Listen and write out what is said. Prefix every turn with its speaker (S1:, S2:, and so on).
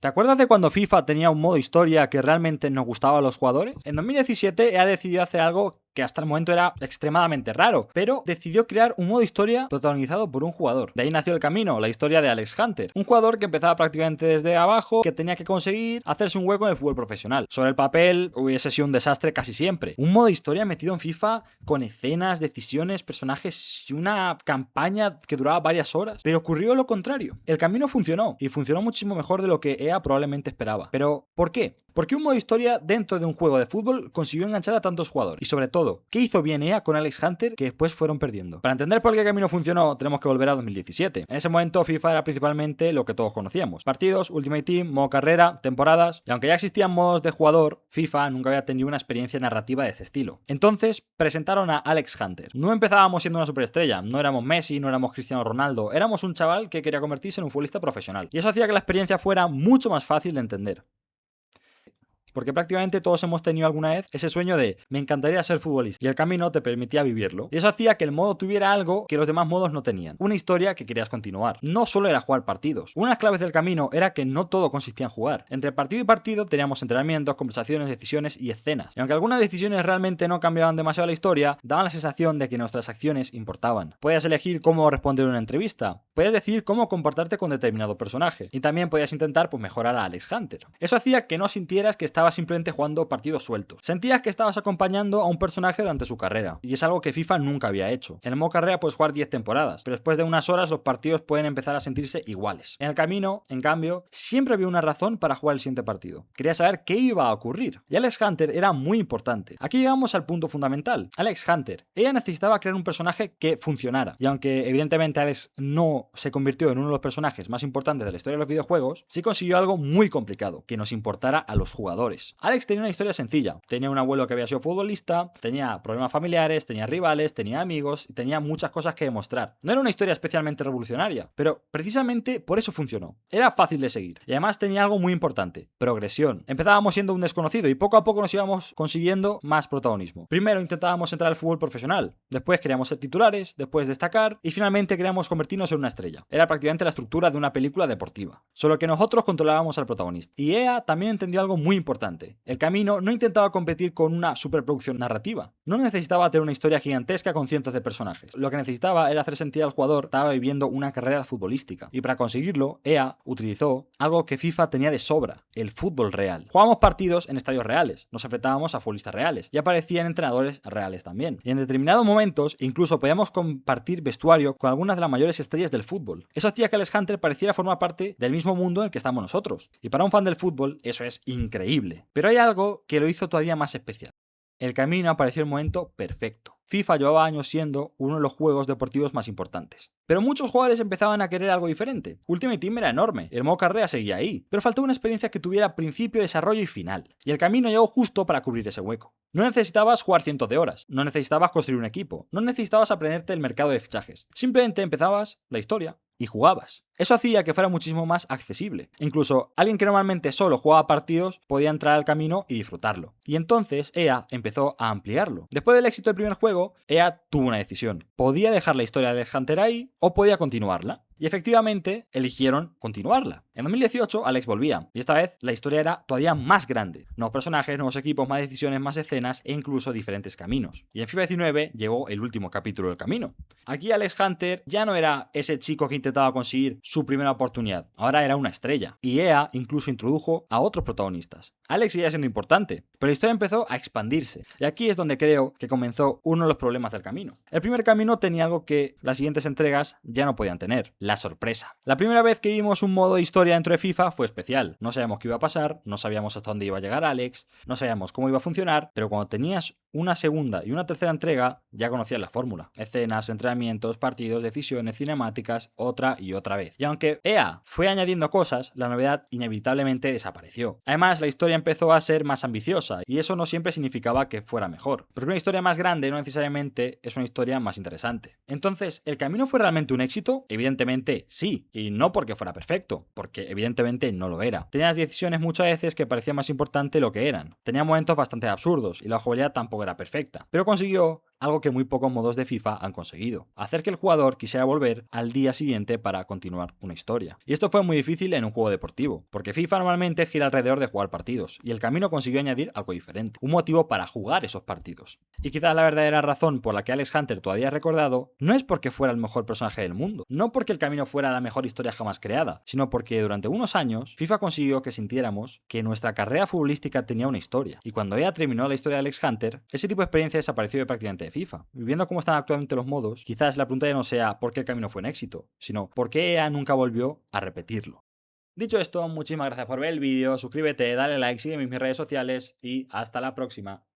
S1: ¿Te acuerdas de cuando FIFA tenía un modo historia que realmente nos gustaba a los jugadores? En 2017 EA decidió hacer algo que hasta el momento era extremadamente raro, pero decidió crear un modo historia protagonizado por un jugador. De ahí nació el camino, la historia de Alex Hunter, un jugador que empezaba prácticamente desde abajo, que tenía que conseguir hacerse un hueco en el fútbol profesional. Sobre el papel hubiese sido un desastre casi siempre. Un modo historia metido en FIFA con escenas, decisiones, personajes y una campaña que duraba varias horas. Pero ocurrió lo contrario. El camino funcionó, y funcionó muchísimo mejor de lo que EA probablemente esperaba. Pero, ¿por qué? Porque un modo historia dentro de un juego de fútbol consiguió enganchar a tantos jugadores. Y sobre todo, ¿qué hizo bien EA con Alex Hunter que después fueron perdiendo? Para entender por qué el camino funcionó, tenemos que volver a 2017. En ese momento FIFA era principalmente lo que todos conocíamos: partidos, Ultimate Team, modo carrera, temporadas. Y aunque ya existían modos de jugador, FIFA nunca había tenido una experiencia narrativa de ese estilo. Entonces presentaron a Alex Hunter. No empezábamos siendo una superestrella, no éramos Messi, no éramos Cristiano Ronaldo, éramos un chaval que quería convertirse en un futbolista profesional. Y eso hacía que la experiencia fuera mucho más fácil de entender. Porque prácticamente todos hemos tenido alguna vez ese sueño de me encantaría ser futbolista, y el camino te permitía vivirlo. Y eso hacía que el modo tuviera algo que los demás modos no tenían: una historia que querías continuar. No solo era jugar partidos. Una de las claves del camino era que no todo consistía en jugar. Entre partido y partido teníamos entrenamientos, conversaciones, decisiones y escenas. Y aunque algunas decisiones realmente no cambiaban demasiado la historia, daban la sensación de que nuestras acciones importaban. Podías elegir cómo responder a una entrevista, podías decidir cómo comportarte con determinado personaje, y también podías intentar mejorar a Alex Hunter. Eso hacía que no sintieras que estabas simplemente jugando partidos sueltos. Sentías que estabas acompañando a un personaje durante su carrera, y es algo que FIFA nunca había hecho. En el modo carrera puedes jugar 10 temporadas, pero después de unas horas los partidos pueden empezar a sentirse iguales. En el camino, en cambio, siempre había una razón para jugar el siguiente partido. Quería saber qué iba a ocurrir, y Alex Hunter era muy importante. Aquí llegamos al punto fundamental: Alex Hunter. Ella necesitaba crear un personaje que funcionara, y aunque evidentemente Alex no se convirtió en uno de los personajes más importantes de la historia de los videojuegos, sí consiguió algo muy complicado: que nos importara a los jugadores. Alex tenía una historia sencilla. Tenía un abuelo que había sido futbolista, tenía problemas familiares, tenía rivales, tenía amigos y tenía muchas cosas que demostrar. No era una historia especialmente revolucionaria, pero precisamente por eso funcionó. Era fácil de seguir, y además tenía algo muy importante: progresión. Empezábamos siendo un desconocido y poco a poco nos íbamos consiguiendo más protagonismo. Primero intentábamos entrar al fútbol profesional, después queríamos ser titulares, después destacar y finalmente queríamos convertirnos en una estrella. Era prácticamente la estructura de una película deportiva, solo que nosotros controlábamos al protagonista. Y EA también entendió algo muy importante: el camino no intentaba competir con una superproducción narrativa. No necesitaba tener una historia gigantesca con cientos de personajes. Lo que necesitaba era hacer sentir al jugador que estaba viviendo una carrera futbolística. Y para conseguirlo, EA utilizó algo que FIFA tenía de sobra: el fútbol real. Jugábamos partidos en estadios reales, nos enfrentábamos a futbolistas reales, y aparecían entrenadores reales también. Y en determinados momentos incluso podíamos compartir vestuario con algunas de las mayores estrellas del fútbol. Eso hacía que Alex Hunter pareciera formar parte del mismo mundo en el que estamos nosotros. Y para un fan del fútbol eso es increíble. Pero hay algo que lo hizo todavía más especial. El camino apareció en el momento perfecto. FIFA llevaba años siendo uno de los juegos deportivos más importantes. Pero muchos jugadores empezaban a querer algo diferente. Ultimate Team era enorme, el modo carrera seguía ahí, pero faltaba una experiencia que tuviera principio, desarrollo y final. Y el camino llegó justo para cubrir ese hueco. No necesitabas jugar cientos de horas, no necesitabas construir un equipo, no necesitabas aprenderte el mercado de fichajes. Simplemente empezabas la historia y jugabas. Eso hacía que fuera muchísimo más accesible. Incluso alguien que normalmente solo jugaba partidos podía entrar al camino y disfrutarlo. Y entonces EA empezó a ampliarlo. Después del éxito del primer juego, EA tuvo una decisión: podía dejar la historia de Alex Hunter ahí o podía continuarla. Y efectivamente eligieron continuarla. En 2018 Alex volvía, y esta vez la historia era todavía más grande: nuevos personajes, nuevos equipos, más decisiones, más escenas e incluso diferentes caminos. Y en FIFA 19 llegó el último capítulo del camino. Aquí Alex Hunter ya no era ese chico que intentaba conseguir su primera oportunidad, ahora era una estrella. Y EA incluso introdujo a otros protagonistas. Alex seguía siendo importante, pero la historia empezó a expandirse. Y aquí es donde creo que comenzó uno de los problemas del camino. El primer camino tenía algo que las siguientes entregas ya no podían tener: la sorpresa. La primera vez que vimos un modo historia dentro de FIFA fue especial. No sabíamos qué iba a pasar, no sabíamos hasta dónde iba a llegar Alex, no sabíamos cómo iba a funcionar, pero cuando tenías una segunda y una tercera entrega, ya conocías la fórmula: escenas, entrenamientos, partidos, decisiones, cinemáticas, otra y otra vez. Y aunque EA fue añadiendo cosas, la novedad inevitablemente desapareció. Además, la historia empezó a ser más ambiciosa, y eso no siempre significaba que fuera mejor, porque una historia más grande no necesariamente es una historia más interesante. Entonces, ¿el camino fue realmente un éxito? Evidentemente sí, y no porque fuera perfecto, porque evidentemente no lo era. Tenía las decisiones muchas veces que parecía más importante lo que eran. Tenía momentos bastante absurdos y la jugabilidad tampoco era perfecta, pero consiguió algo que muy pocos modos de FIFA han conseguido: hacer que el jugador quisiera volver al día siguiente para continuar una historia. Y esto fue muy difícil en un juego deportivo, porque FIFA normalmente gira alrededor de jugar partidos, y el camino consiguió añadir algo diferente, un motivo para jugar esos partidos. Y quizás la verdadera razón por la que Alex Hunter todavía es recordado no es porque fuera el mejor personaje del mundo, no porque el camino fuera la mejor historia jamás creada, sino porque durante unos años FIFA consiguió que sintiéramos que nuestra carrera futbolística tenía una historia, y cuando ella terminó la historia de Alex Hunter, ese tipo de experiencia desapareció de prácticamente de FIFA. Viendo cómo están actualmente los modos, quizás la pregunta ya no sea por qué el camino fue un éxito, sino por qué EA nunca volvió a repetirlo. Dicho esto, muchísimas gracias por ver el vídeo, suscríbete, dale like, sígueme en mis redes sociales y hasta la próxima.